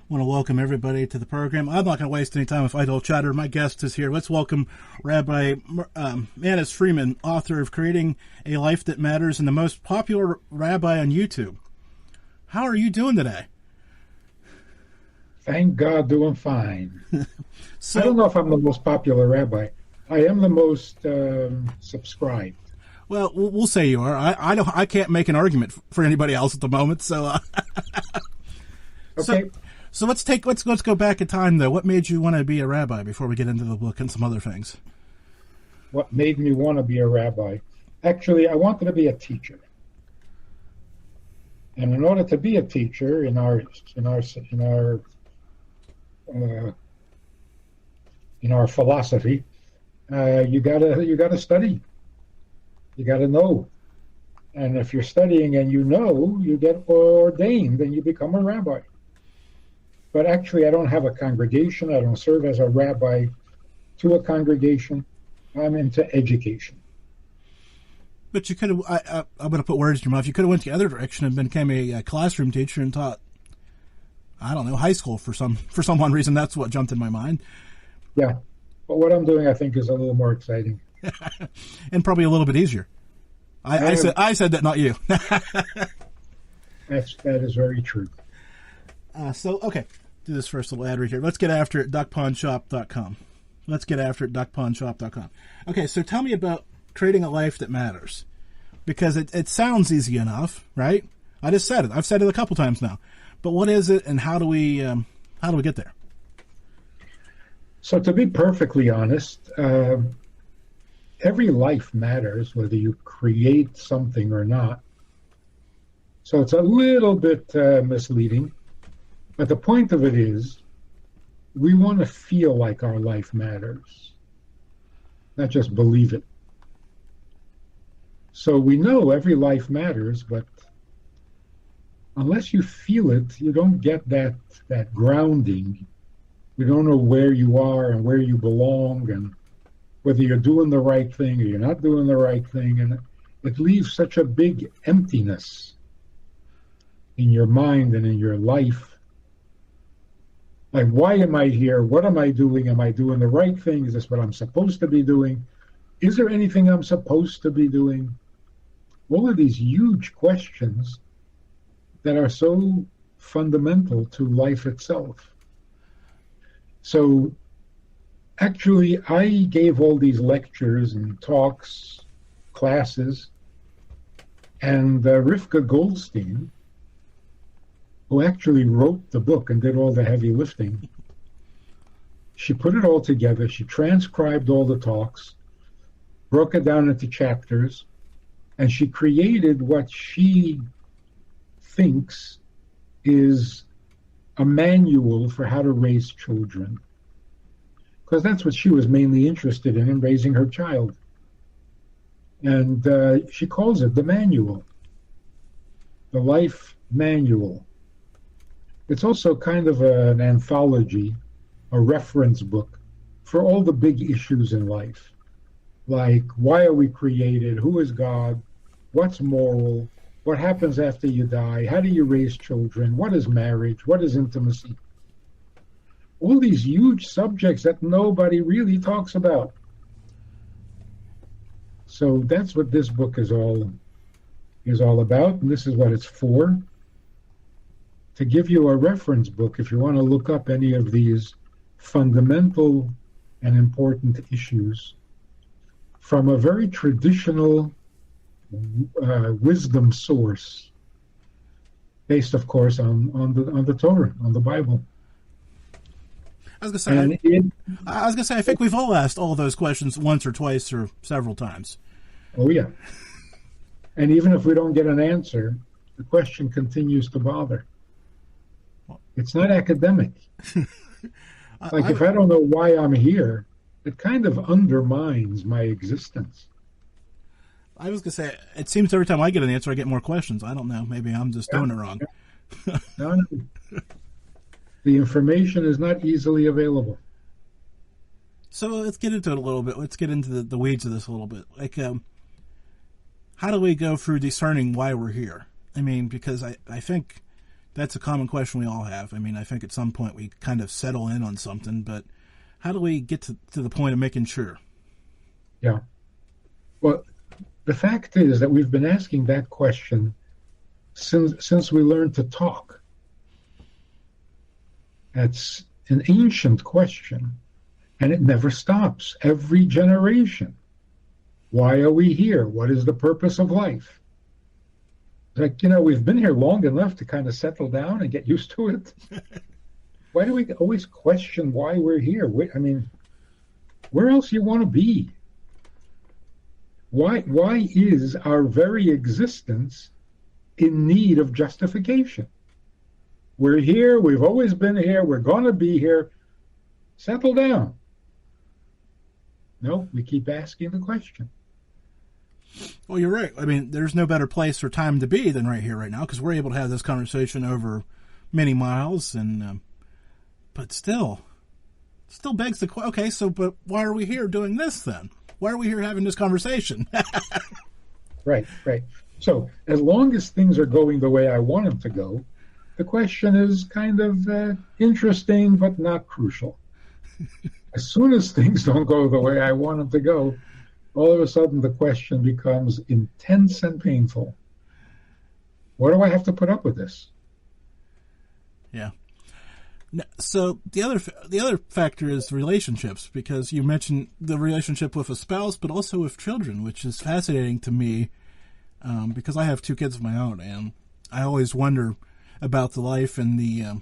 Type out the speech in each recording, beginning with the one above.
want to welcome everybody to the program. I'm not going to waste any time with idle chatter. My guest is here. Let's welcome Rabbi Manis Friedman, author of Creating a Life That Matters and the most popular rabbi on YouTube. How are you doing today? Thank God, doing fine. So, I don't know if I'm the most popular rabbi. I am the most subscribed. well, we'll say you are. I can't make an argument for anybody else at the moment. So, Okay. So let's go back in time though. What made you want to be a rabbi before we get into the book and some other things? What made me want to be a rabbi? Actually, I wanted to be a teacher. And in order to be a teacher in our philosophy, you gotta study. You gotta know. And if you're studying and you know, you get ordained and you become a rabbi. But actually, I don't have a congregation. I don't serve as a rabbi to a congregation. I'm into education. But you could have. I'm going to put words in your mouth. You could have went the other direction and became a classroom teacher and taught, I don't know, high school for some reason. That's what jumped in my mind. Yeah, but what I'm doing, I think, is a little more exciting and probably a little bit easier. I said that, not you. That is very true. So okay, do this first little ad read here. Let's get after it. duckpawnshop.com. Let's get after it. duckpawnshop.com. Okay, so tell me about creating a life that matters, because it sounds easy enough, right? I just said it. I've said it a couple times now. But what is it, and how do we get there? So to be perfectly honest, every life matters, whether you create something or not. So it's a little bit misleading. But the point of it is, we want to feel like our life matters, not just believe it. So we know every life matters, but unless you feel it, you don't get that grounding. You don't know where you are and where you belong and whether you're doing the right thing or you're not doing the right thing. And it leaves such a big emptiness in your mind and in your life. Like, why am I here? What am I doing? Am I doing the right thing? Is this what I'm supposed to be doing? Is there anything I'm supposed to be doing? All of these huge questions that are so fundamental to life itself. So, actually, I gave all these lectures and talks, classes, and Rivka Goldstein, who actually wrote the book and did all the heavy lifting, she put it all together. She transcribed all the talks, broke it down into chapters, and she created what she thinks is a manual for how to raise children. Because that's what she was mainly interested in raising her child. And she calls it the manual, the life manual. It's also kind of an anthology, a reference book for all the big issues in life. Like, why are we created? Who is God? What's moral? What happens after you die? How do you raise children? What is marriage? What is intimacy? All these huge subjects that nobody really talks about. So that's what this book is all about, and this is what it's for. To give you a reference book if you want to look up any of these fundamental and important issues from a very traditional wisdom source, based, of course, on the Torah, on the Bible. I was gonna say, I think we've all asked all those questions once or twice or several times. Oh yeah. And even if we don't get an answer, the question continues to bother. It's not academic. Like, if I don't know why I'm here, it kind of undermines my existence. I was going to say, it seems every time I get an answer, I get more questions. I don't know. Maybe I'm just doing it wrong. No. The information is not easily available. So let's get into it a little bit. Let's get into the weeds of this a little bit. Like, how do we go through discerning why we're here? I mean, because I think that's a common question we all have. I mean, I think at some point we kind of settle in on something, but how do we get to the point of making sure? Yeah. Well, the fact is that we've been asking that question since we learned to talk. That's an ancient question, and it never stops. Every generation. Why are we here? What is the purpose of life? Like, we've been here long enough to kind of settle down and get used to it. Why do we always question why we're here? I mean, where else you want to be? Why is our very existence in need of justification? We're here. We've always been here. We're going to be here. Settle down. No, we keep asking the question. Well, you're right. I mean, there's no better place or time to be than right here, right now, because we're able to have this conversation over many miles, and but still begs the question. Okay, but why are we here doing this then? Why are we here having this conversation? Right. So as long as things are going the way I want them to go, the question is kind of interesting but not crucial. As soon as things don't go the way I want them to go, all of a sudden the question becomes intense and painful. Why do I have to put up with this? Yeah. So the other factor is relationships, because you mentioned the relationship with a spouse, but also with children, which is fascinating to me, because I have 2 kids of my own, and I always wonder about the life and the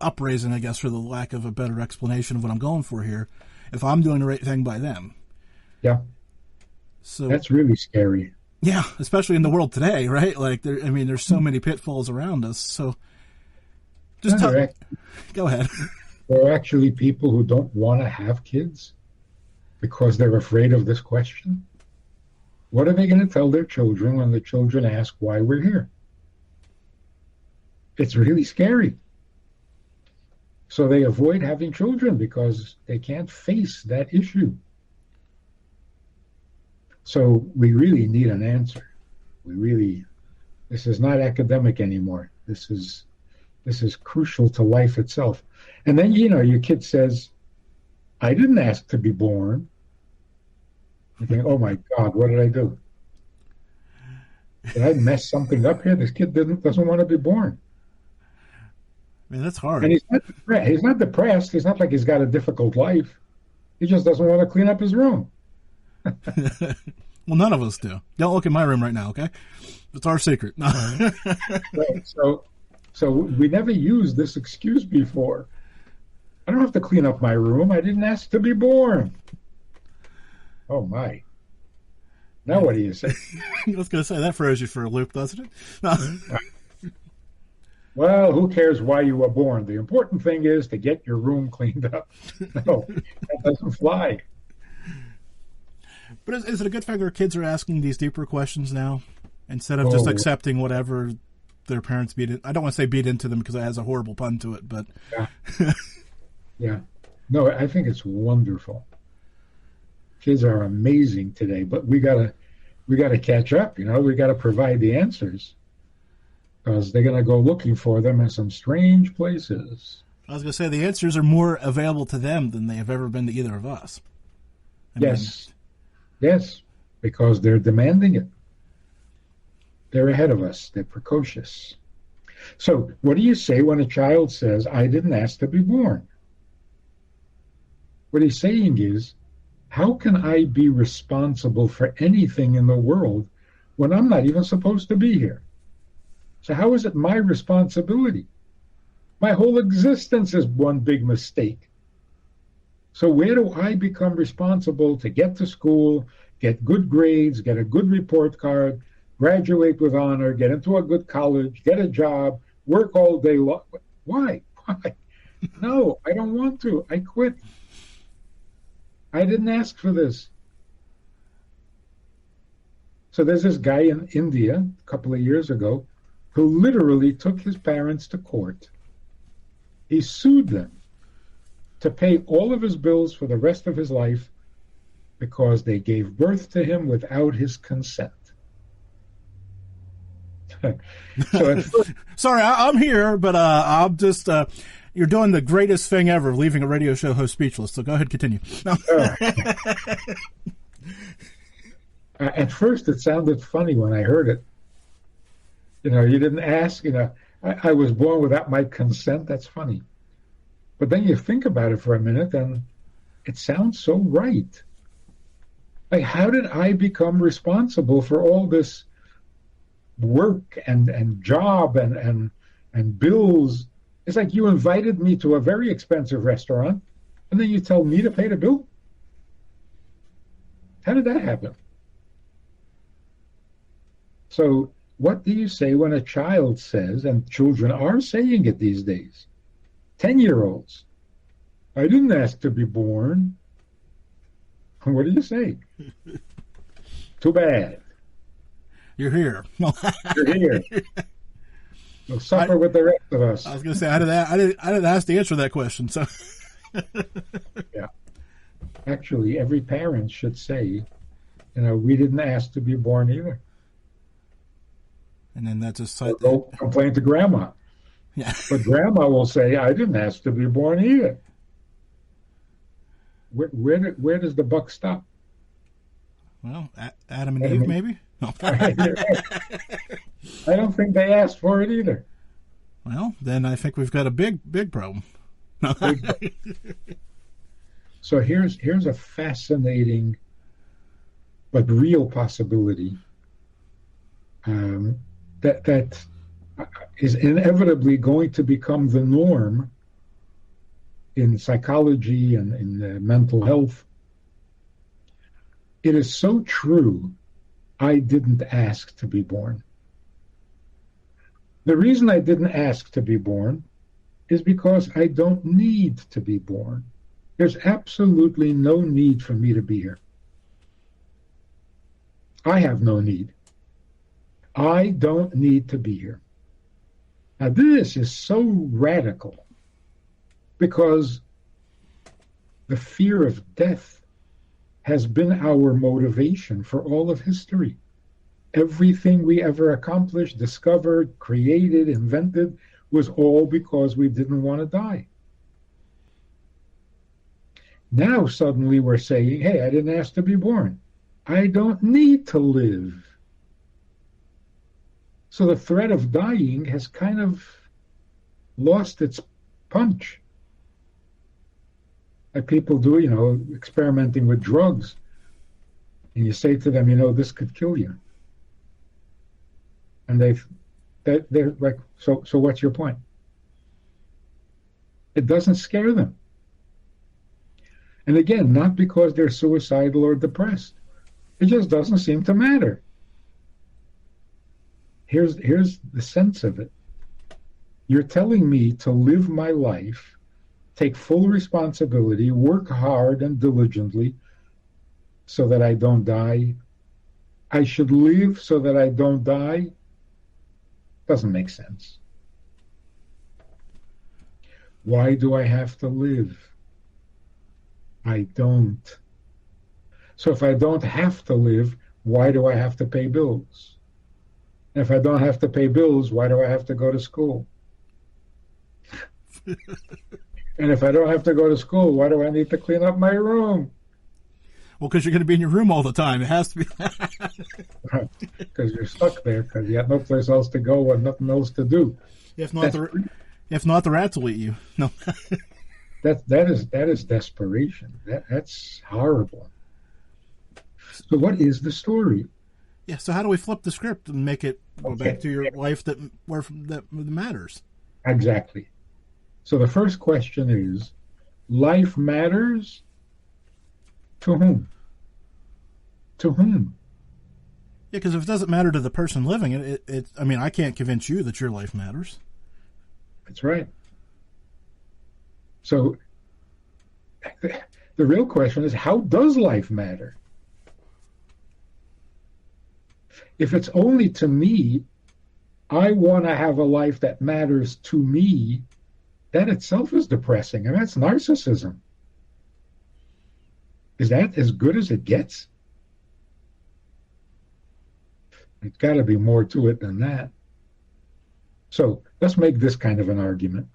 upraising, I guess, for the lack of a better explanation of what I'm going for here, if I'm doing the right thing by them. Yeah. So that's really scary. Yeah, especially in the world today, right? Like, there's so many pitfalls around us. So just go ahead. There are actually people who don't want to have kids because they're afraid of this question. What are they going to tell their children when the children ask why we're here? It's really scary. So they avoid having children because they can't face that issue. So we really need an answer. This is not academic anymore. This is crucial to life itself. And then, your kid says, I didn't ask to be born. You think, oh my God, what did I do? Did I mess something up here? This kid doesn't want to be born. I mean, that's hard. And he's not depressed. It's not like he's got a difficult life. He just doesn't want to clean up his room. Well, none of us do. Don't look in my room right now, okay? It's our secret. Right. So we never used this excuse before. I don't have to clean up my room. I didn't ask to be born. Oh, my. Now what do you say? I was going to say, that throws you for a loop, doesn't it? No. Well, who cares why you were born? The important thing is to get your room cleaned up. No, that doesn't fly. But is it a good fact that our kids are asking these deeper questions now instead of just accepting whatever their parents beat it? I don't want to say beat into them because it has a horrible pun to it, but yeah. No, I think it's wonderful. Kids are amazing today, but we gotta catch up. We gotta provide the answers because they're gonna go looking for them in some strange places. I was gonna say the answers are more available to them than they have ever been to either of us. Yes, because they're demanding it. They're ahead of us. They're precocious. So what do you say when a child says, I didn't ask to be born? What he's saying is, how can I be responsible for anything in the world when I'm not even supposed to be here? So how is it my responsibility? My whole existence is one big mistake. So where do I become responsible to get to school, get good grades, get a good report card, graduate with honor, get into a good college, get a job, work all day long? Why? No, I don't want to. I quit. I didn't ask for this. So there's this guy in India a couple of years ago who literally took his parents to court. He sued them to pay all of his bills for the rest of his life because they gave birth to him without his consent. So at first, Sorry, I'm here, but I'm just you're doing the greatest thing ever, leaving a radio show host speechless. So go ahead, continue. No. at first it sounded funny when I heard it. You didn't ask. I was born without my consent. That's funny. But then you think about it for a minute, and it sounds so right. Like, how did I become responsible for all this work and job and bills? It's like you invited me to a very expensive restaurant, and then you tell me to pay the bill. How did that happen? So what do you say when a child says, and children are saying it these days, 10-year-olds, I didn't ask to be born. What do you say? Too bad. You're here. You're here. You'll suffer with the rest of us. I was going to say I didn't ask to answer that question. So yeah, actually, every parent should say, we didn't ask to be born either. And then that's just go complain to grandma. Yeah, but grandma will say, I didn't ask to be born either. Where does the buck stop? Well, Adam and Eve, maybe? No. I don't think they asked for it either. Well, then I think we've got a big problem. So here's a fascinating but real possibility that is inevitably going to become the norm in psychology and in mental health. It is so true, I didn't ask to be born. The reason I didn't ask to be born is because I don't need to be born. There's absolutely no need for me to be here. I have no need. I don't need to be here. Now, this is so radical because the fear of death has been our motivation for all of history. Everything we ever accomplished, discovered, created, invented was all because we didn't want to die. Now suddenly we're saying, hey, I didn't ask to be born. I don't need to live. So the threat of dying has kind of lost its punch. Like people do, experimenting with drugs. And you say to them, this could kill you. And they're like, so what's your point? It doesn't scare them. And again, not because they're suicidal or depressed. It just doesn't seem to matter. Here's the sense of it. You're telling me to live my life, take full responsibility, work hard and diligently so that I don't die. I should live so that I don't die. Doesn't make sense. Why do I have to live? I don't. So if I don't have to live, why do I have to pay bills? And if I don't have to pay bills, why do I have to go to school? And if I don't have to go to school, why do I need to clean up my room? Well, because you're going to be in your room all the time. It has to be. Because you're stuck there because you have no place else to go and nothing else to do. If not, the rats will eat you. No. That is desperation. That's horrible. So what is the story? Yeah. So how do we flip the script and make it go back to your life that matters? Exactly. So the first question is, life matters to whom? To whom? Yeah, because if it doesn't matter to the person living it, I can't convince you that your life matters. That's right. So the real question is, how does life matter? If it's only to me, I want to have a life that matters to me, that itself is depressing, and that's narcissism. Is that as good as it gets? There's got to be more to it than that. So let's make this kind of an argument.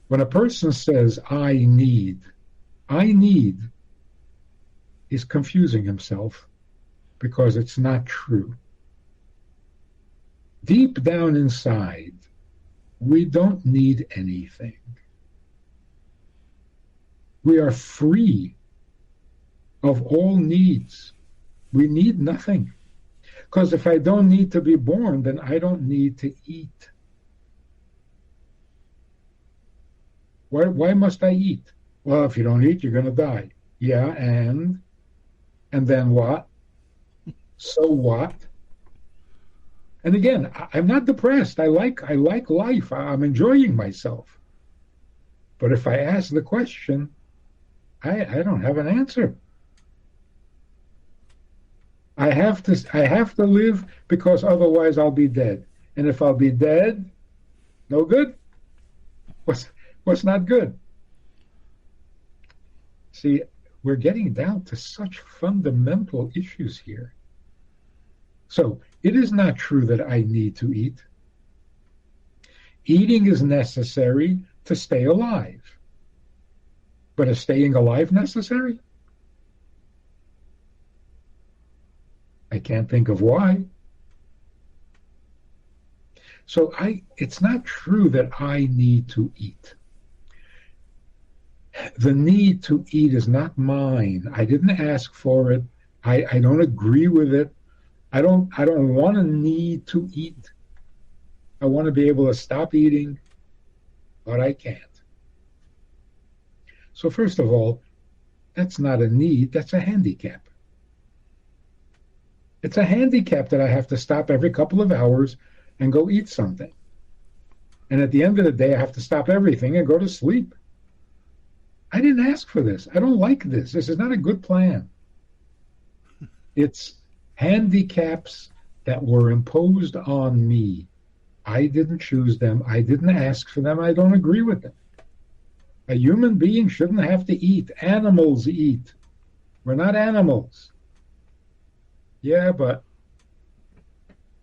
When a person says, I need, is confusing himself because it's not true. Deep down inside, we don't need anything. We are free of all needs. We need nothing. Because if I don't need to be born, then I don't need to eat. Why must I eat? Well, if you don't eat, you're going to die. Yeah, and then what? So what? And again, I'm not depressed. I like life. I'm enjoying myself. But if I ask the question, I don't have an answer. I have to live because otherwise I'll be dead. And if I'll be dead, no good. What's not good? See, we're getting down to such fundamental issues here. So it is not true that I need to eat. Eating is necessary to stay alive. But is staying alive necessary? I can't think of why. So it's not true that I need to eat. The need to eat is not mine. I didn't ask for it. I don't agree with it. I don't want to need to eat. I want to be able to stop eating, but I can't. So first of all, that's not a need, that's a handicap. It's a handicap that I have to stop every couple of hours and go eat something. And at the end of the day, I have to stop everything and go to sleep. I didn't ask for this. I don't like this. This is not a good plan. It's handicaps that were imposed on me. I didn't choose them. I didn't ask for them. I don't agree with them. A human being shouldn't have to eat. Animals eat. We're not animals. Yeah, but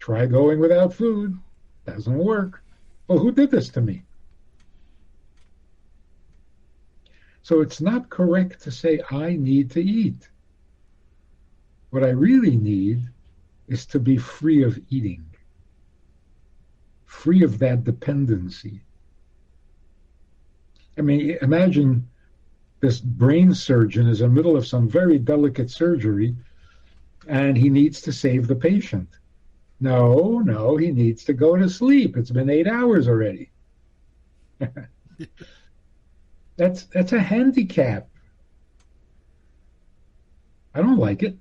try going without food. Doesn't work. Well, who did this to me? So it's not correct to say I need to eat. What I really need is to be free of eating, free of that dependency. I mean, imagine this brain surgeon is in the middle of some very delicate surgery and he needs to save the patient. No, he needs to go to sleep. It's been 8 hours already. That's a handicap. I don't like it.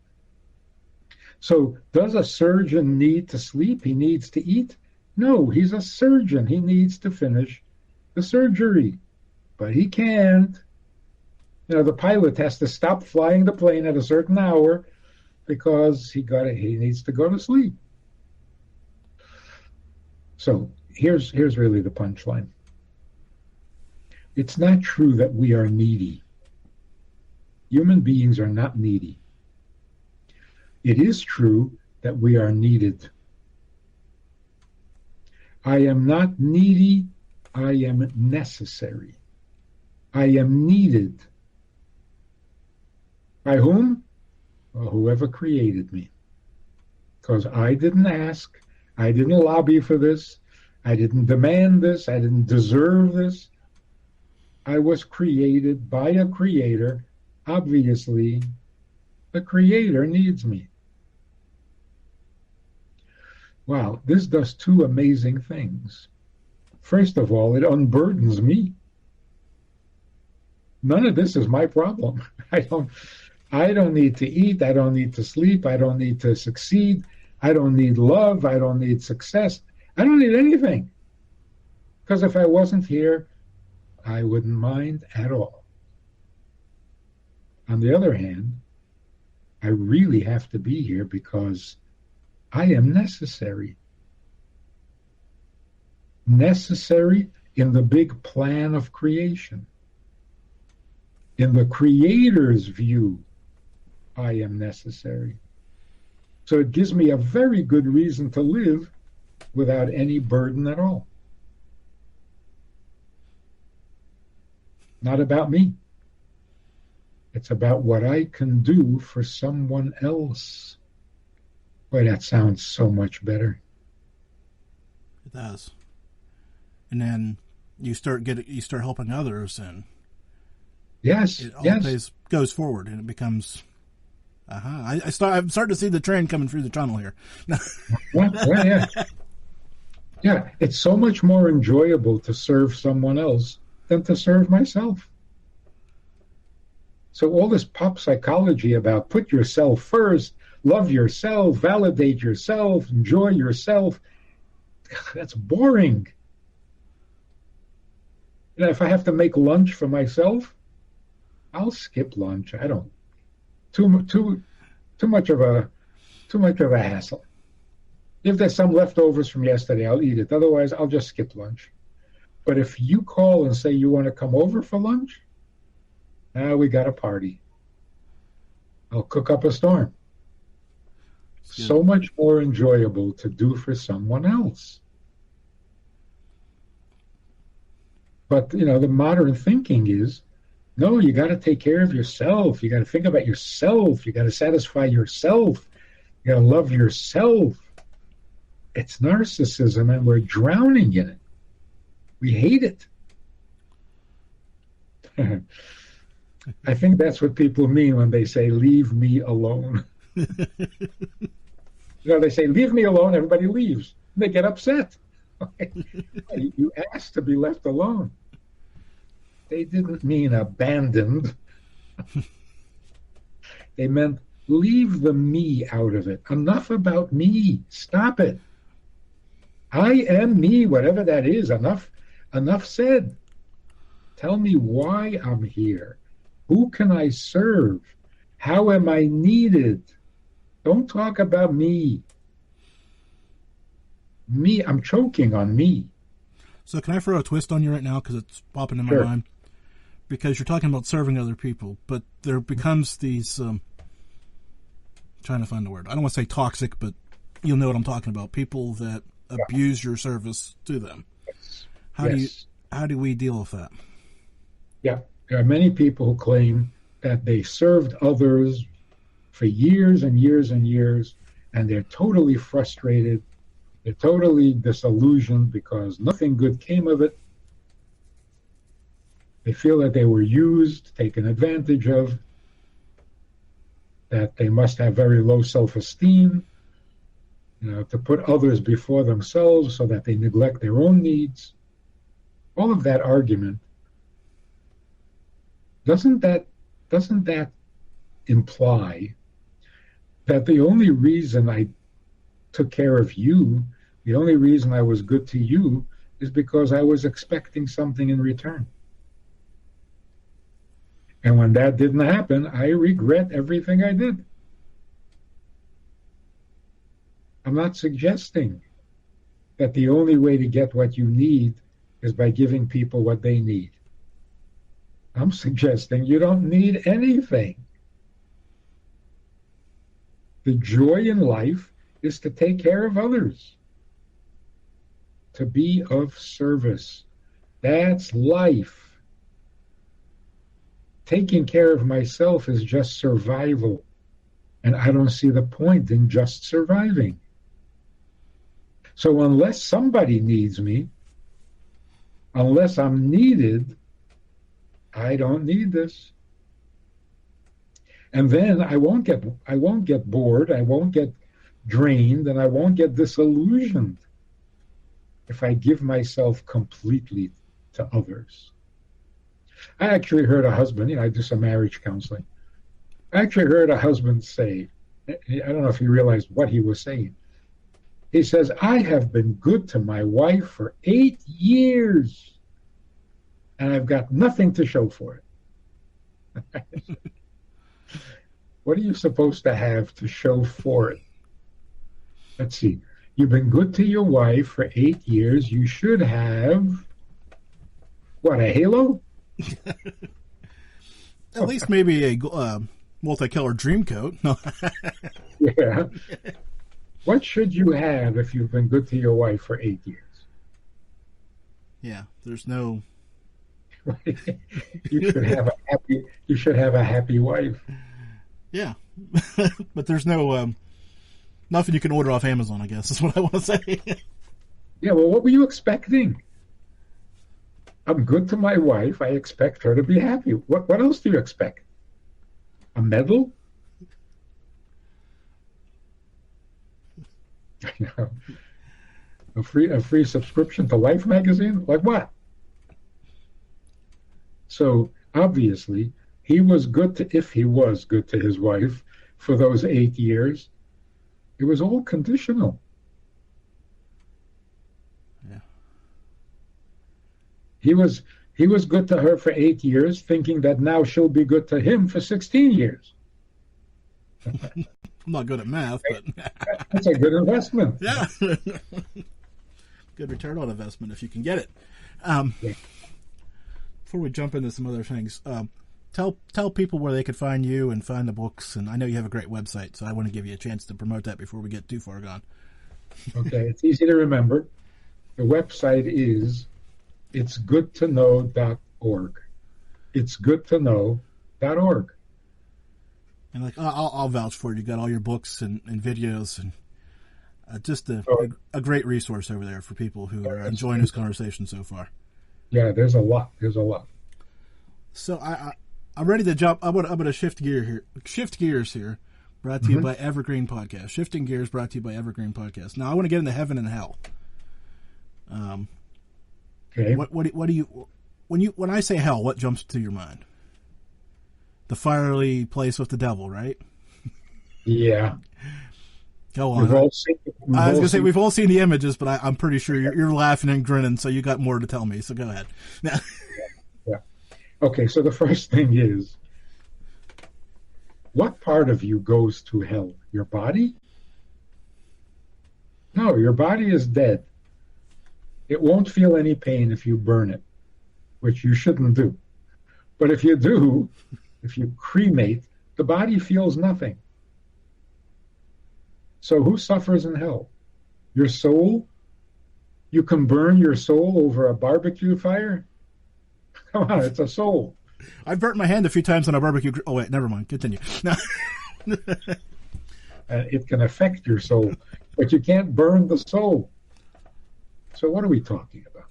So does a surgeon need to sleep? He needs to eat? No, he's a surgeon. He needs to finish the surgery. But he can't. The pilot has to stop flying the plane at a certain hour because he needs to go to sleep. So here's really the punchline. It's not true that we are needy. Human beings are not needy. It is true that we are needed. I am not needy, I am necessary. I am needed. By whom? Well, whoever created me. Because I didn't ask, I didn't lobby for this, I didn't demand this, I didn't deserve this. I was created by a creator. Obviously, the creator needs me. Wow, this does two amazing things. First of all, it unburdens me. None of this is my problem. I don't need to eat. I don't need to sleep. I don't need to succeed. I don't need love. I don't need success. I don't need anything. Because if I wasn't here, I wouldn't mind at all. On the other hand, I really have to be here because I am necessary. Necessary in the big plan of creation. In the Creator's view, I am necessary. So it gives me a very good reason to live without any burden at all. Not about me. It's about what I can do for someone else. Boy, that sounds so much better. It does. And then you start helping others, and yes, it always goes forward, and it becomes. I'm starting to see the train coming through the tunnel here. Yeah, it's so much more enjoyable to serve someone else than to serve myself. So all this pop psychology about put yourself first, love yourself, validate yourself, enjoy yourself, that's boring. If I have to make lunch for myself, I'll skip lunch. I don't. Too much of a hassle. If there's some leftovers from yesterday, I'll eat it. Otherwise, I'll just skip lunch. But if you call and say you want to come over for lunch, now we got a party. I'll cook up a storm. So much more enjoyable to do for someone else. But, the modern thinking is, no, you got to take care of yourself. You got to think about yourself. You got to satisfy yourself. You got to love yourself. It's narcissism, and we're drowning in it. We hate it. I think that's what people mean when they say, leave me alone. They say, leave me alone, everybody leaves. They get upset. You asked to be left alone. They didn't mean abandoned. They meant leave the me out of it. Enough about me. Stop it. I am me, whatever that is. Enough said. Tell me why I'm here. Who can I serve? How am I needed? Don't talk about me. Me, I'm choking on me. So can I throw a twist on you right now, because it's popping in my mind? Because you're talking about serving other people, but there becomes these, trying to find the word. I don't want to say toxic, but you'll know what I'm talking about. People that abuse your service to them. How do we deal with that? Yeah, there are many people who claim that they served others for years and years and years, and they're totally frustrated. They're totally disillusioned because nothing good came of it. They feel that they were used, taken advantage of, that they must have very low self-esteem, to put others before themselves so that they neglect their own needs. All of that argument, doesn't that imply that the only reason I took care of you, the only reason I was good to you, is because I was expecting something in return? And when that didn't happen, I regret everything I did. I'm not suggesting that the only way to get what you need is by giving people what they need. I'm suggesting you don't need anything. The joy in life is to take care of others, to be of service. That's life. Taking care of myself is just survival, and I don't see the point in just surviving. So unless somebody needs me, unless I'm needed, I don't need this. And then I won't get bored, I won't get drained, and I won't get disillusioned if I give myself completely to others. I actually heard a husband, I do some marriage counseling. I actually heard a husband say, I don't know if he realized what he was saying. He says, I have been good to my wife for 8 years, and I've got nothing to show for it. What are you supposed to have to show for it? Let's see. You've been good to your wife for 8 years. You should have, what, a halo? At least maybe a multicolored dream coat. No. Yeah. What should you have if you've been good to your wife for 8 years? Yeah, there's no. You should have a happy. You should have a happy wife. Yeah, but there's no nothing you can order off Amazon. I guess is what I want to say. Yeah. Well, what were you expecting? I'm good to my wife. I expect her to be happy. What else do you expect? A medal? A free subscription to Life magazine? Like what? So obviously, if he was good to his wife for those 8 years, it was all conditional. Yeah. He was good to her for 8 years, thinking that now she'll be good to him for 16 years. I'm not good at math, but That's a good investment. yeah, good return on investment if you can get it. Yeah. Before we jump into some other things, tell people where they could find you and find the books. And I know you have a great website, so I want to give you a chance to promote that before we get too far gone. Okay, it's easy to remember. The website is itsgoodtoknow.org. Itsgoodtoknow.org. And like, I'll vouch for it. You got all your books and videos and just a great resource over there for people who are enjoying this conversation so far. Yeah, there's a lot. So I'm ready to jump. I'm gonna shift gears here. Brought to you by Evergreen Podcast. Shifting gears, brought to you by Evergreen Podcast. Now I want to get into heaven and hell. Okay. What do you when I say hell? What jumps to your mind? The fiery place with the devil, right? Yeah. Go on. We've all seen, I was going to say we've all seen the images, but I'm pretty sure you're laughing and grinning, so you got more to tell me. So go ahead. Yeah. Okay, so the first thing is, what part of you goes to hell? Your body? No, your body is dead. It won't feel any pain if you burn it, which you shouldn't do. But if you do, if you cremate, the body feels nothing. So who suffers in hell? Your soul? You can burn your soul over a barbecue fire? Come on, it's a soul. I've burnt my hand a few times on a barbecue. Oh, wait, never mind. Continue. No. It can affect your soul, but you can't burn the soul. So what are we talking about?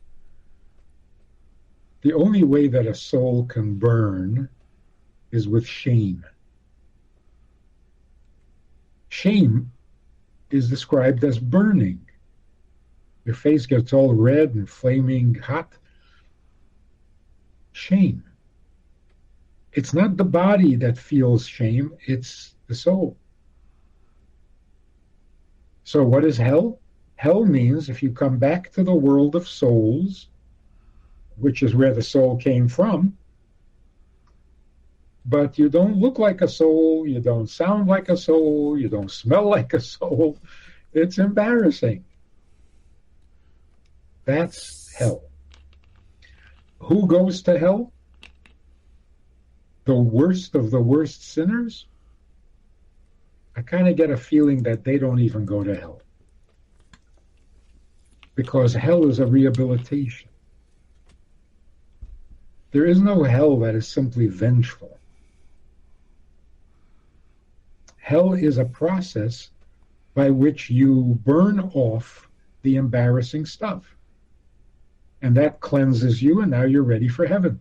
The only way that a soul can burn is with shame. Shame is described as burning. Your face gets all red and flaming hot. Shame. It's not the body that feels shame, it's the soul. So what is hell? Hell means if you come back to the world of souls, which is where the soul came from, but you don't look like a soul, you don't sound like a soul, you don't smell like a soul. It's embarrassing. That's hell. Who goes to hell? The worst of the worst sinners? I kind of get a feeling that they don't even go to hell. Because hell is a rehabilitation. There is no hell that is simply vengeful. Hell is a process by which you burn off the embarrassing stuff. And that cleanses you, and now you're ready for heaven.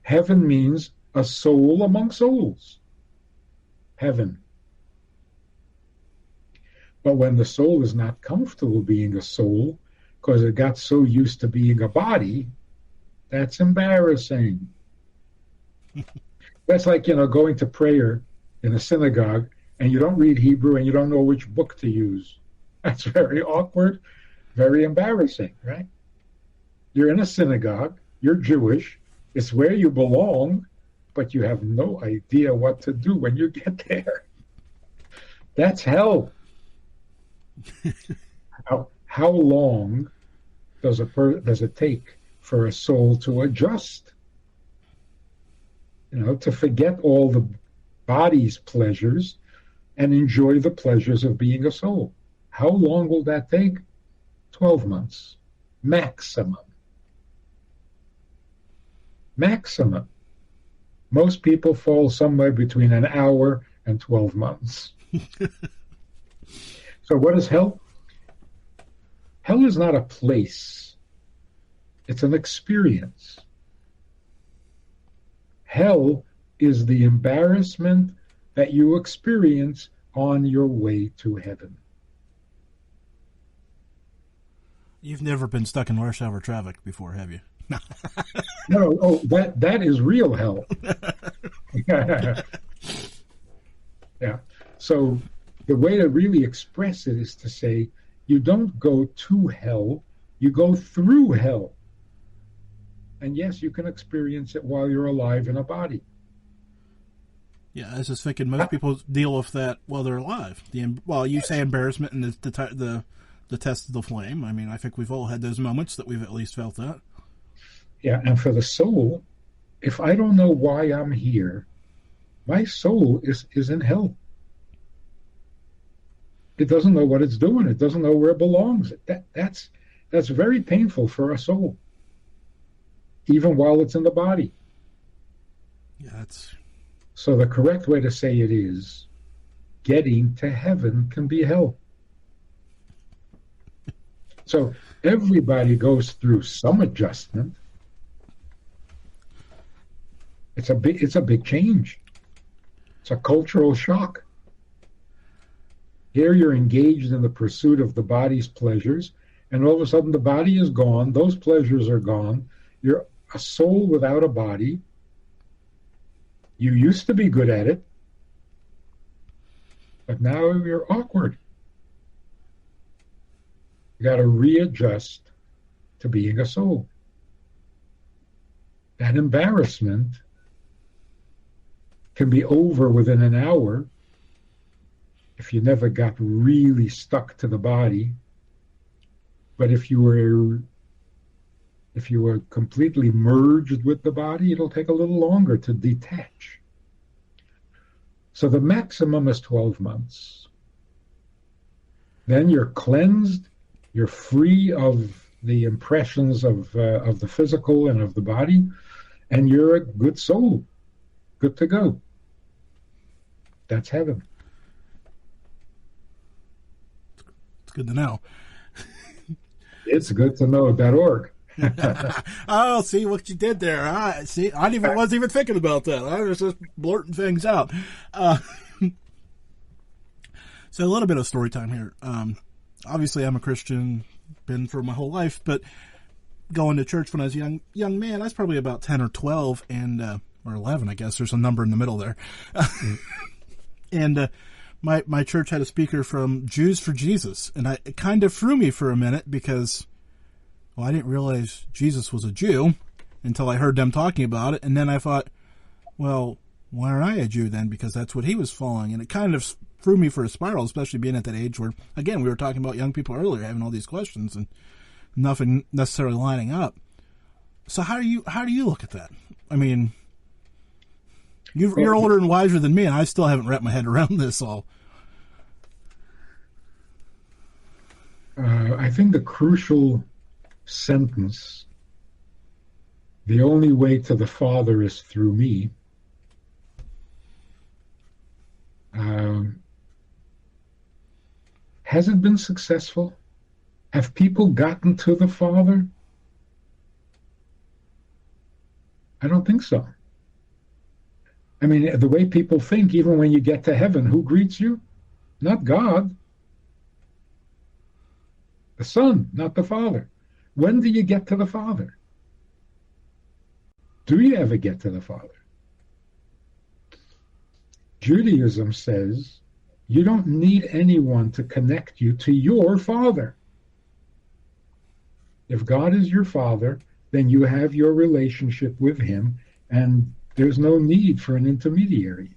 Heaven means a soul among souls. Heaven. But when the soul is not comfortable being a soul, because it got so used to being a body, that's embarrassing. That's like, going to prayer in a synagogue, and you don't read Hebrew, and you don't know which book to use. That's very awkward, very embarrassing, right? You're in a synagogue, you're Jewish, it's where you belong, but you have no idea what to do when you get there. That's hell. How long does it take for a soul to adjust? To forget all the body's pleasures and enjoy the pleasures of being a soul. How long will that take? 12 months. Maximum. Maximum. Most people fall somewhere between an hour and 12 months. So what is hell? Hell is not a place. It's an experience. Hell is the embarrassment that you experience on your way to heaven. You've never been stuck in rush hour traffic before, have you? No, oh, that is real hell. Yeah. So the way to really express it is to say, you don't go to hell, you go through hell. And yes, you can experience it while you're alive in a body. Yeah, I was just thinking most people deal with that while they're alive. Well, you say embarrassment and the test of the flame. I mean, I think we've all had those moments that we've at least felt that. Yeah, and for the soul, if I don't know why I'm here, my soul is in hell. It doesn't know what it's doing. It doesn't know where it belongs. That's very painful for a soul, even while it's in the body. Yeah, that's... So the correct way to say it is, getting to heaven can be hell. So everybody goes through some adjustment. It's a big change. It's a cultural shock. Here you're engaged in the pursuit of the body's pleasures, and all of a sudden the body is gone, those pleasures are gone, you're a soul without a body. You used to be good at it, but now you're awkward. You got to readjust to being a soul. That embarrassment can be over within an hour if you never got really stuck to the body. But if you were completely merged with the body, it'll take a little longer to detach. So the maximum is 12 months. Then you're cleansed, you're free of the impressions of the physical and of the body, and you're a good soul, good to go. That's heaven. It's good to know. It's good to know.org. Oh, see what you did there. See, I wasn't even thinking about that. I was just blurting things out. So a little bit of story time here. Obviously, I'm a Christian, been for my whole life, but going to church when I was a young man, I was probably about 10 or 12, and or 11, I guess. There's a number in the middle there. And my church had a speaker from Jews for Jesus, and it kind of threw me for a minute because, well, I didn't realize Jesus was a Jew until I heard them talking about it, and then I thought, well, why aren't I a Jew then? Because that's what he was following, and it kind of threw me for a spiral, especially being at that age where, again, we were talking about young people earlier having all these questions and nothing necessarily lining up. So how do you look at that? I mean, you're older and wiser than me, and I still haven't wrapped my head around this all. I think the crucial sentence, the only way to the Father is through me, has it been successful? Have people gotten to the Father? I don't think so. I mean, the way people think, even when you get to heaven, who greets you? Not God. The Son, not the Father. When do you get to the Father? Do you ever get to the Father? Judaism says you don't need anyone to connect you to your Father. If God is your Father, then you have your relationship with Him, and there's no need for an intermediary.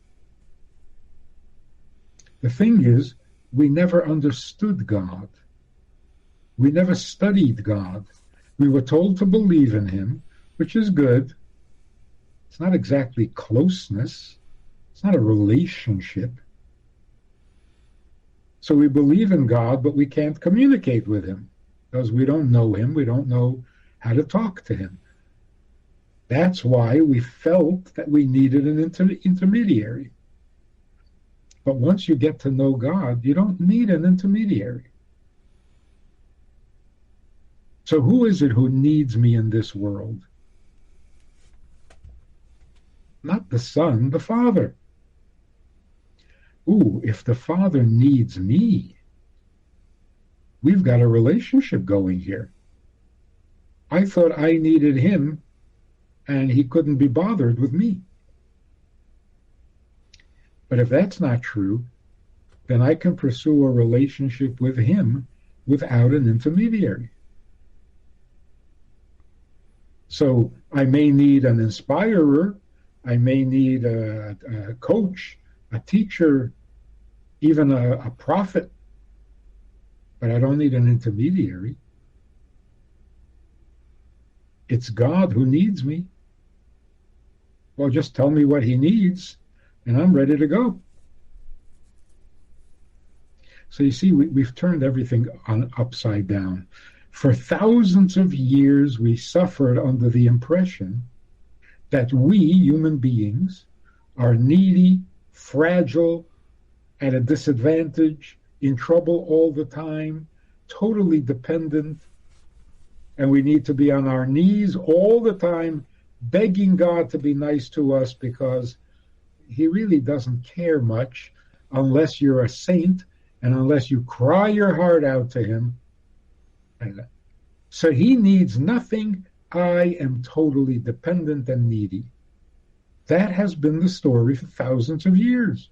The thing is, we never understood God. We never studied God. We were told to believe in Him, which is good. It's not exactly closeness. It's not a relationship. So we believe in God, but we can't communicate with him because we don't know him. We don't know how to talk to him. That's why we felt that we needed an intermediary. But once you get to know God, you don't need an intermediary. So who is it who needs me in this world? Not the Son, the Father. Ooh, if the Father needs me, we've got a relationship going here. I thought I needed him, and he couldn't be bothered with me. But if that's not true, then I can pursue a relationship with him without an intermediary. So I may need an inspirer, I may need a coach, a teacher, even a prophet, but I don't need an intermediary. It's God who needs me. Well, just tell me what he needs, and I'm ready to go. So you see, we've turned everything upside down. For thousands of years, we suffered under the impression that we, human beings, are needy, fragile, at a disadvantage, in trouble all the time, totally dependent, and we need to be on our knees all the time, begging God to be nice to us because he really doesn't care much unless you're a saint and unless you cry your heart out to him. So he needs nothing. I am totally dependent and needy. That has been the story for thousands of years.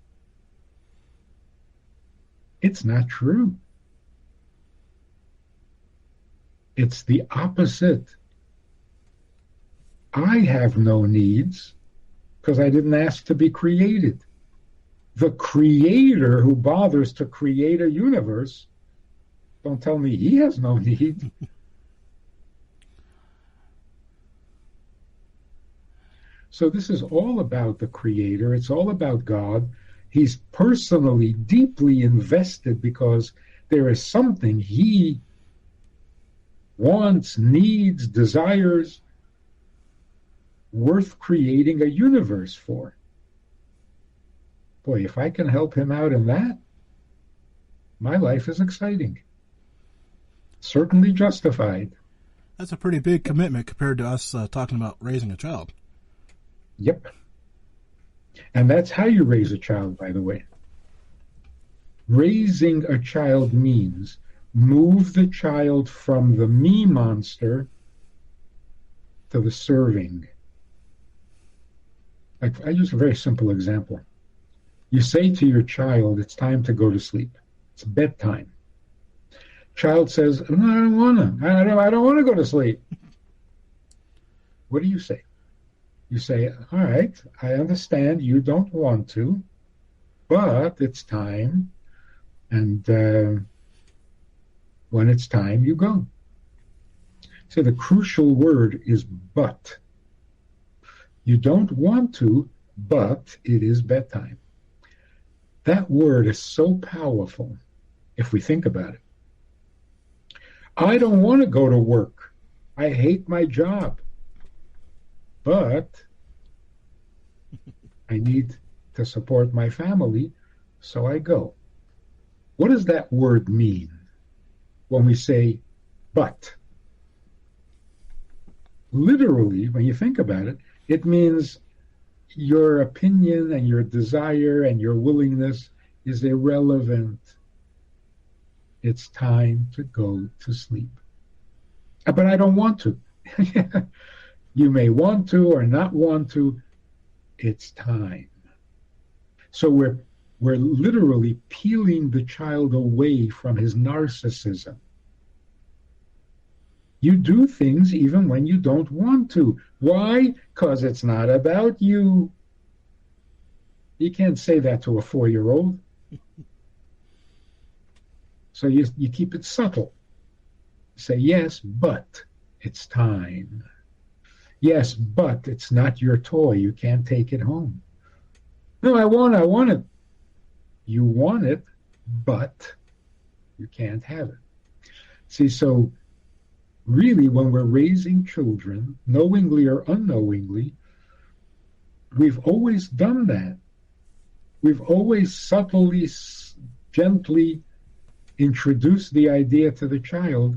It's not true. It's the opposite. I have no needs because I didn't ask to be created. The creator who bothers to create a universe, don't tell me he has no need. So this is all about the creator. It's all about God. He's personally, deeply invested because there is something he wants, needs, desires, worth creating a universe for. Boy, if I can help him out in that, my life is exciting. Certainly justified. That's a pretty big commitment compared to us talking about raising a child. Yep. And that's how you raise a child, by the way. Raising a child means move the child from the me monster to the serving. Like, I use a very simple example. You say to your child, it's time to go to sleep. It's bedtime. Child says, no, I don't want to. I don't want to go to sleep. What do you say? You say, all right, I understand you don't want to, but it's time. And when it's time, you go. So the crucial word is but. You don't want to, but it is bedtime. That word is so powerful if we think about it. I don't want to go to work. I hate my job. But I need to support my family, so I go. What does that word mean when we say but? Literally, when you think about it, it means your opinion and your desire and your willingness is irrelevant. It's time to go to sleep. But I don't want to. You may want to or not want to. It's time. So we're literally peeling the child away from his narcissism. You do things even when you don't want to. Why? Because it's not about you. You can't say that to a 4-year-old. So you keep it subtle. Say, yes, but it's time. Yes, but it's not your toy. You can't take it home. No, I want it. You want it, but You can't have it. See, so really, when we're raising children, knowingly or unknowingly, we've always done that. We've always subtly, gently introduced the idea to the child.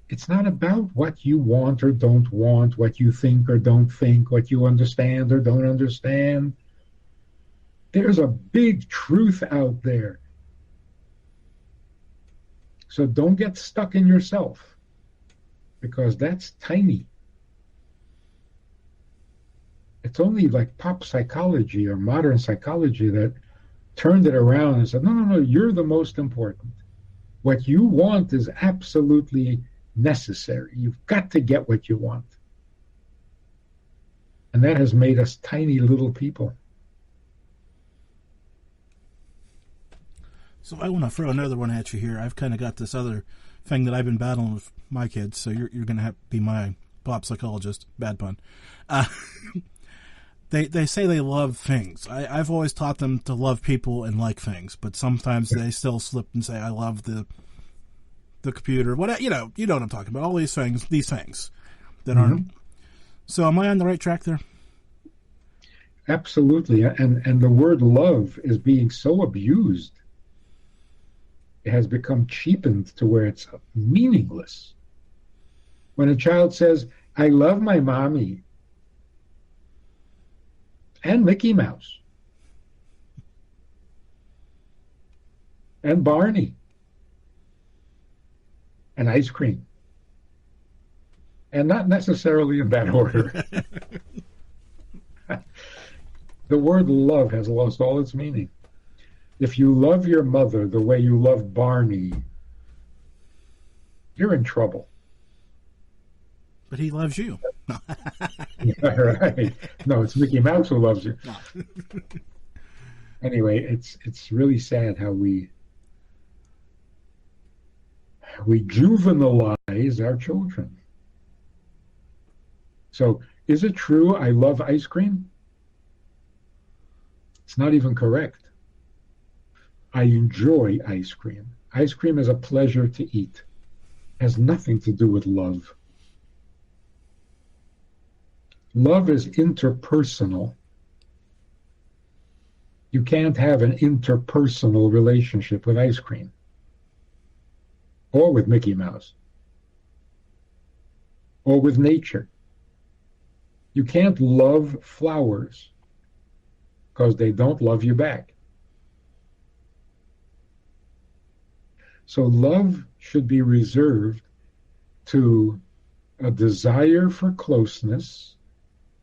It's not about what you want or don't want, what you think or don't think, what you understand or don't understand. There's a big truth out there. So don't get stuck in yourself, because that's tiny. It's only like pop psychology or modern psychology that turned it around and said, no, you're the most important. What you want is absolutely necessary. You've got to get what you want. And that has made us tiny little people. So I want to throw another one at you here. I've kind of got this other thing that I've been battling with my kids, so you're going to have to be my pop psychologist. Bad pun. They say they love things. I've always taught them to love people and like things, but sometimes they still slip and say, I love the computer. What, you know what I'm talking about. All these things that aren't. So am I on the right track there? Absolutely. And the word love is being so abused. It has become cheapened to where it's meaningless. When a child says, I love my mommy and Mickey Mouse and Barney and ice cream, and not necessarily in that order. The word love has lost all its meaning. If you love your mother the way you love Barney, you're in trouble. But he loves you. Yeah, right. No, it's Mickey Mouse who loves you. Anyway, it's really sad how we juvenilize our children. So, is it true I love ice cream? It's not even correct. I enjoy ice cream. Ice cream is a pleasure to eat. It has nothing to do with love. Love is interpersonal. You can't have an interpersonal relationship with ice cream or with Mickey Mouse or with nature. You can't love flowers because they don't love you back. So love should be reserved to a desire for closeness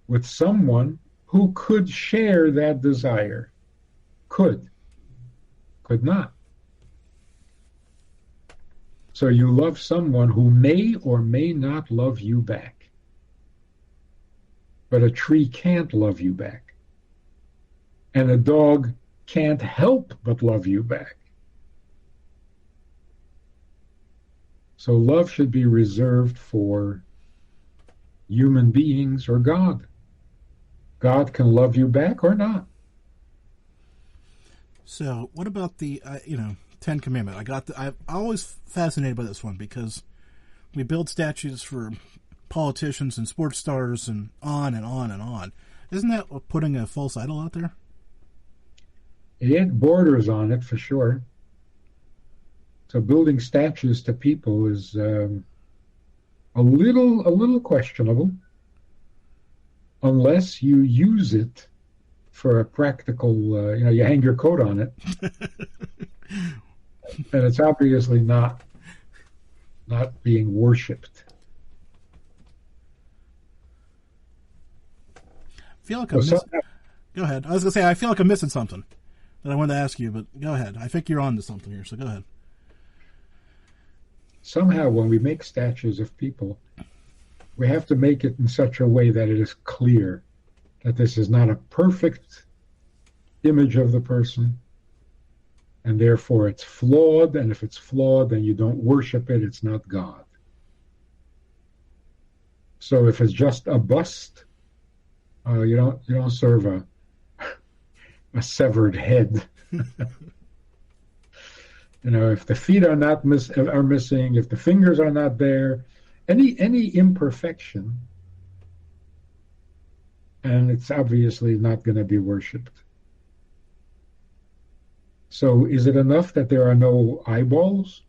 with someone who could share that desire. Could not. So you love someone who may or may not love you back. But a tree can't love you back. And a dog can't help but love you back. So love should be reserved for human beings or God. God can love you back or not. So what about the, Ten Commandment? I'm always fascinated by this one because we build statues for politicians and sports stars and on and on and on. Isn't that putting a false idol out there? It borders on it for sure. So building statues to people is a little questionable, unless you use it for a practical. You hang your coat on it, and it's obviously not being worshipped. I feel like Go ahead. I was going to say, I feel like I'm missing something that I wanted to ask you, but go ahead. I think you're on to something here, so go ahead. Somehow, when we make statues of people, we have to make it in such a way that it is clear that this is not a perfect image of the person, and therefore it's flawed, and if it's flawed, then you don't worship it, it's not God. So if it's just a bust, you don't serve a severed head. If the feet are not are missing, if the fingers are not there, any imperfection, and it's obviously not going to be worshipped. So is it enough that there are no eyeballs?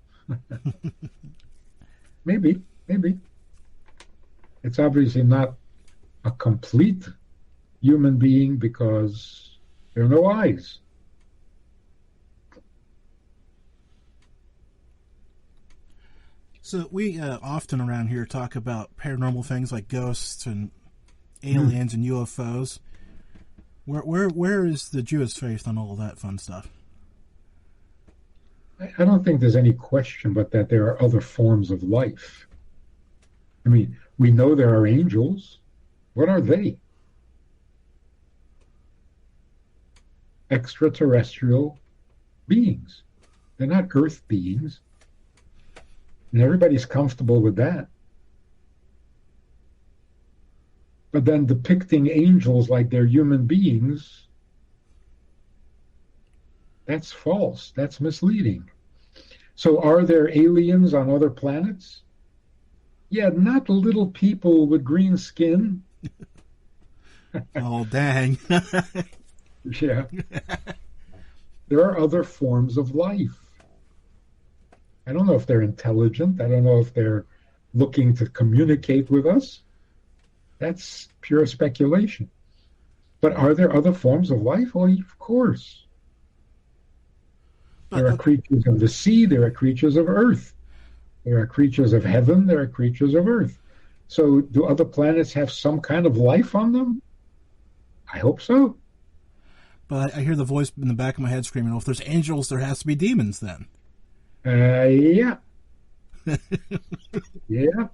Maybe. It's obviously not a complete human being because there are no eyes. So we often around here talk about paranormal things like ghosts and aliens and UFOs. Where is the Jewish faith on all that fun stuff? I don't think there's any question but that there are other forms of life. I mean, we know there are angels. What are they? Extraterrestrial beings. They're not earth beings. And everybody's comfortable with that. But then depicting angels like they're human beings, that's false. That's misleading. So are there aliens on other planets? Yeah, not little people with green skin. Oh, dang. Yeah. There are other forms of life. I don't know if they're intelligent. I don't know if they're looking to communicate with us. That's pure speculation. But are there other forms of life? Well, of course. There are creatures of the sea. There are creatures of earth. There are creatures of heaven. There are creatures of earth. So do other planets have some kind of life on them? I hope so. But I hear the voice in the back of my head screaming, well, if there's angels, there has to be demons then. Yeah. Yeah.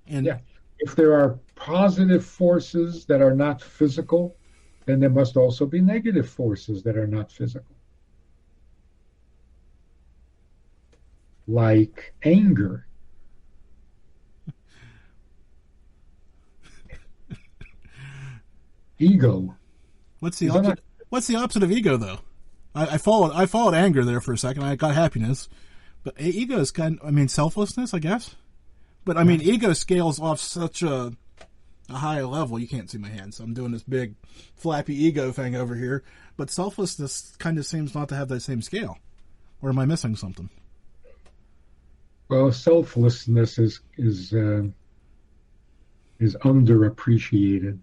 And yeah. If there are positive forces that are not physical, then there must also be negative forces that are not physical. Like anger. Ego. What's the opposite? What's the opposite of ego, though? I followed anger there for a second. I got happiness, but ego is selflessness, I guess. But I mean, ego scales off such a high level. You can't see my hand, so I'm doing this big flappy ego thing over here. But selflessness kind of seems not to have that same scale. Or am I missing something? Well, selflessness is underappreciated.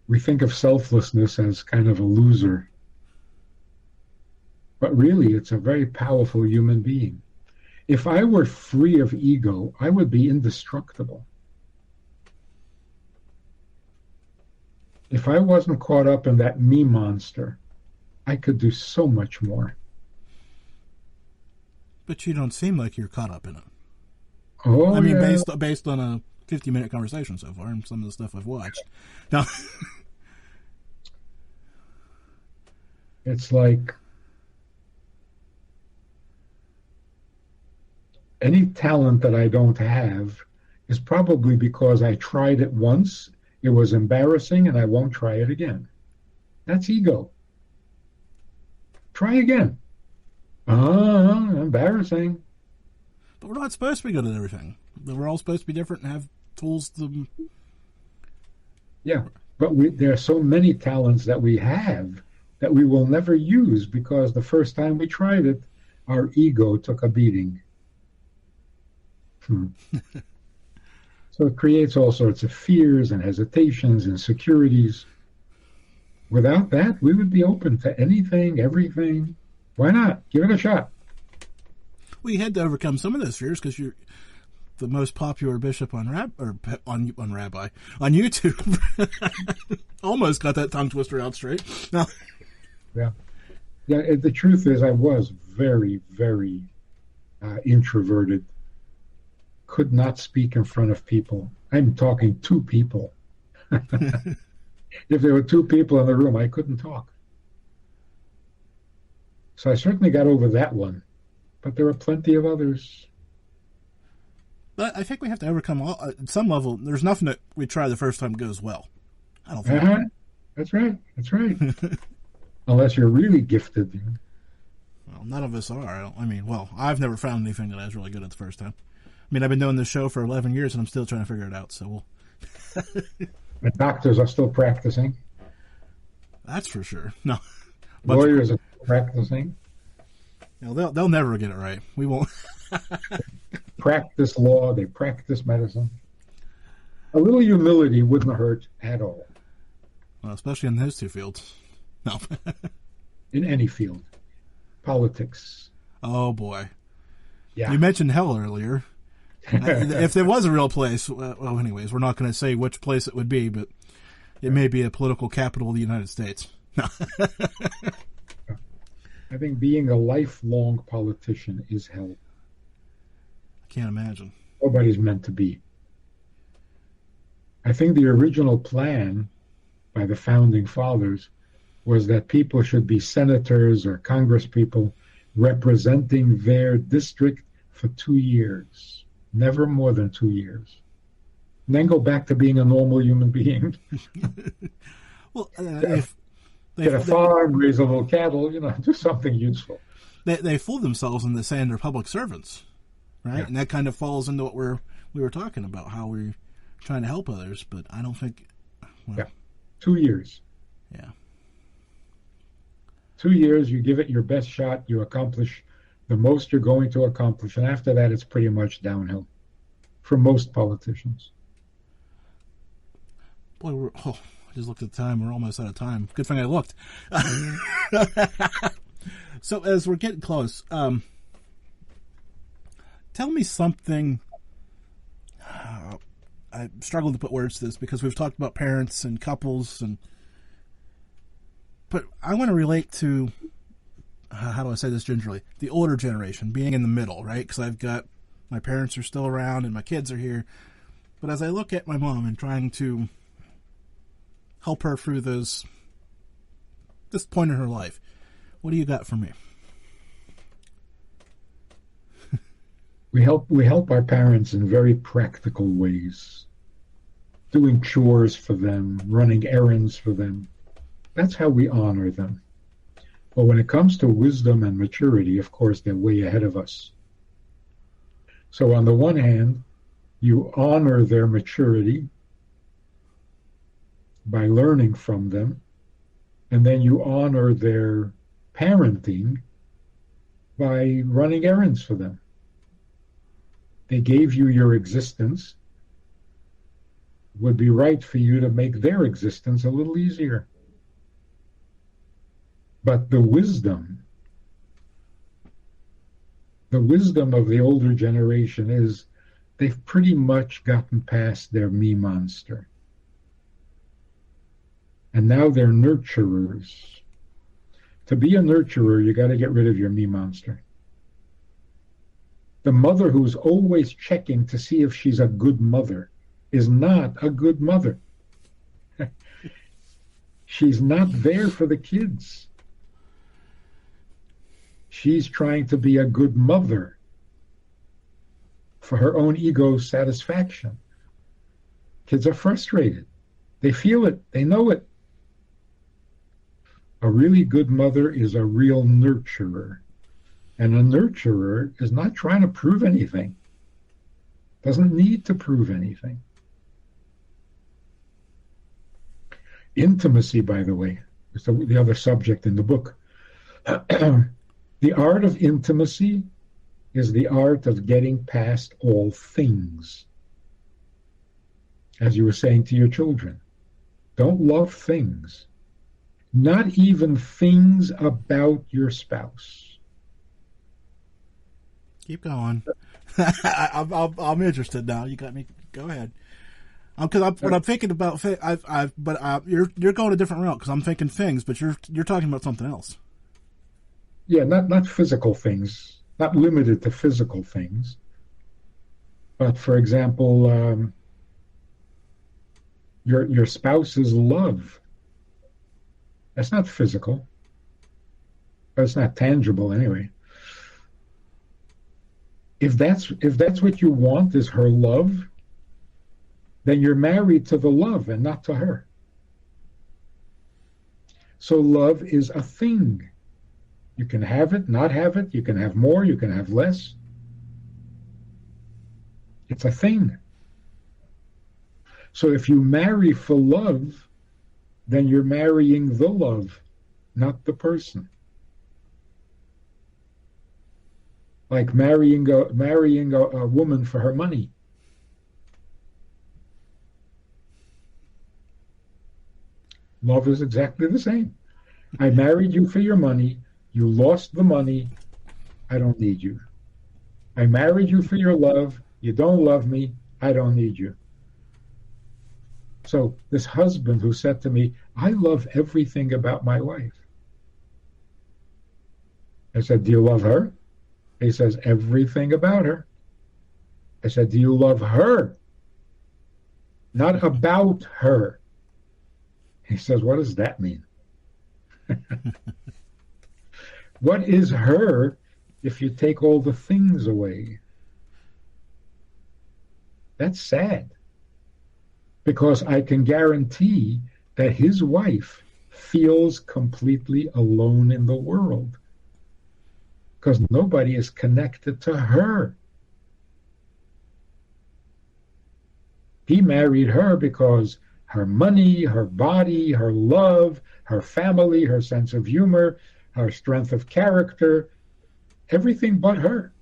We think of selflessness as kind of a loser. But really, it's a very powerful human being. If I were free of ego, I would be indestructible. If I wasn't caught up in that me monster, I could do so much more. But you don't seem like you're caught up in it. Oh, I mean, yeah. based on a 50-minute conversation so far and some of the stuff I've watched. Now, it's like any talent that I don't have is probably because I tried it once, it was embarrassing, and I won't try it again. That's ego. Try again. Embarrassing. but we're not supposed to be good at everything. We're all supposed to be different and have tools to... Yeah, but there are so many talents that we have that we will never use because the first time we tried it, our ego took a beating. So it creates all sorts of fears and hesitations, insecurities. Without that, we would be open to anything, everything. Why not? Give it a shot. Well, you had to overcome some of those fears because you're the most popular bishop on YouTube. Almost got that tongue twister out straight. No. Yeah. The truth is, I was very, very introverted. Could not speak in front of people. I'm talking to people. If there were two people in the room, I couldn't talk. So I certainly got over that one. But there are plenty of others. But I think we have to overcome at some level. There's nothing that we try the first time goes well. I don't think. That's right. Unless you're really gifted. Well, none of us are. Well, I've never found anything that I was really good at the first time. I've been doing this show for 11 years and I'm still trying to figure it out. So we'll. The doctors are still practicing. That's for sure. No. Lawyers are practicing. No, they'll never get it right. We won't. Practice law. They practice medicine. A little humility wouldn't hurt at all. Well, especially in those two fields. No. In any field. Politics. Oh, boy. Yeah. You mentioned hell earlier. If there was a real place, well, anyways, we're not going to say which place it would be, but it may be a political capital of the United States. No. I think being a lifelong politician is hell. I can't imagine. Nobody's meant to be. I think the original plan by the founding fathers was that people should be senators or congresspeople representing their district for 2 years, never more than 2 years, and then go back to being a normal human being. Well, if get a farm, raise a little cattle, do something useful. They fool themselves into saying they're public servants, right? Yeah. And that kind of falls into what we were talking about, how we're trying to help others, but I don't think. Well, yeah, 2 years. Yeah. 2 years, you give it your best shot, you accomplish the most you're going to accomplish, and after that, it's pretty much downhill for most politicians. Boy, I just looked at the time. We're almost out of time. Good thing I looked. So as we're getting close, tell me something. I struggle to put words to this because we've talked about parents and couples, but I want to relate to, how do I say this gingerly, the older generation, being in the middle, right? Because I've got, my parents are still around and my kids are here. But as I look at my mom and trying to help her through this point in her life, what do you got for me? We help our parents in very practical ways, doing chores for them, running errands for them. That's how we honor them. But when it comes to wisdom and maturity, of course, they're way ahead of us. So on the one hand, you honor their maturity by learning from them, and then you honor their parenting by running errands for them. They gave you your existence. It would be right for you to make their existence a little easier. But the wisdom of the older generation is they've pretty much gotten past their me monster. And now they're nurturers. To be a nurturer, you got to get rid of your me monster. The mother who's always checking to see if she's a good mother is not a good mother. She's not there for the kids. She's trying to be a good mother for her own ego's satisfaction. Kids are frustrated. They feel it. They know it. A really good mother is a real nurturer. And a nurturer is not trying to prove anything. Doesn't need to prove anything. Intimacy, by the way, is the other subject in the book. The art of intimacy is the art of getting past all things. As you were saying to your children, don't love things. Not even things about your spouse. Keep going. I'm interested now. You got me. Go ahead. Because what I'm thinking about, you're going a different route. Because I'm thinking things, but you're talking about something else. Yeah, not physical things, not limited to physical things. But for example, your spouse's love. That's not physical. But it's not tangible anyway. If that's what you want is her love, then you're married to the love and not to her. So love is a thing. You can have it, not have it. You can have more, you can have less. It's a thing. So if you marry for love, then you're marrying the love, not the person. Like marrying a woman for her money. Love is exactly the same. I married you for your money. You lost the money. I don't need you. I married you for your love. You don't love me. I don't need you. So this husband who said to me, I love everything about my wife. I said, do you love her? He says, everything about her. I said, do you love her? Not about her. He says, what does that mean? What is her if you take all the things away? That's sad. Because I can guarantee that his wife feels completely alone in the world. Because nobody is connected to her. He married her because her money, her body, her love, her family, her sense of humor, her strength of character, everything but her.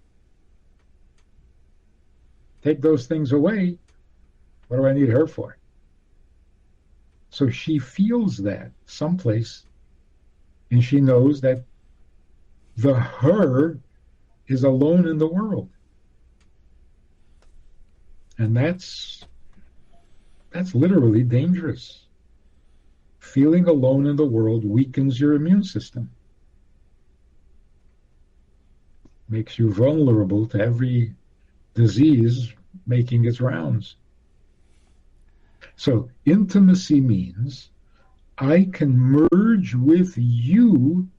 Take those things away, what do I need her for? So she feels that someplace, and she knows that the her is alone in the world. And that's literally dangerous. Feeling alone in the world weakens your immune system. Makes you vulnerable to every disease making its rounds. So intimacy means I can merge with you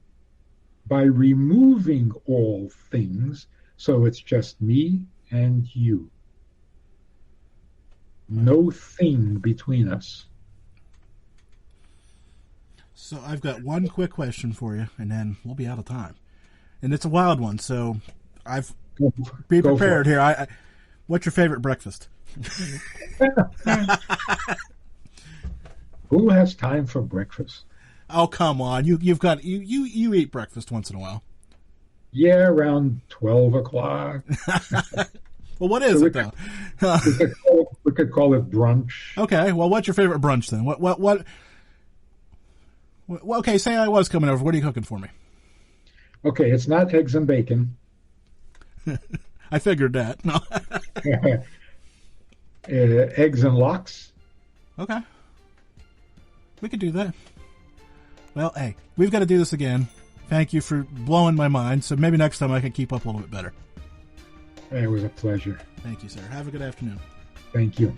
by removing all things, so it's just me and you. No thing between us. So I've got one quick question for you, and then we'll be out of time. And it's a wild one, so be prepared here. What's your favorite breakfast? Who has time for breakfast? Oh, come on. You eat breakfast once in a while. Yeah, around 12 o'clock. Well, what is it, though? we could call it brunch. Okay, well, what's your favorite brunch, then? What okay, say I was coming over. What are you cooking for me? Okay, it's not eggs and bacon. I figured that. No. Eggs and lox. Okay. We could do that. Well, hey, we've got to do this again. Thank you for blowing my mind, so maybe next time I can keep up a little bit better. It was a pleasure. Thank you, sir. Have a good afternoon. Thank you.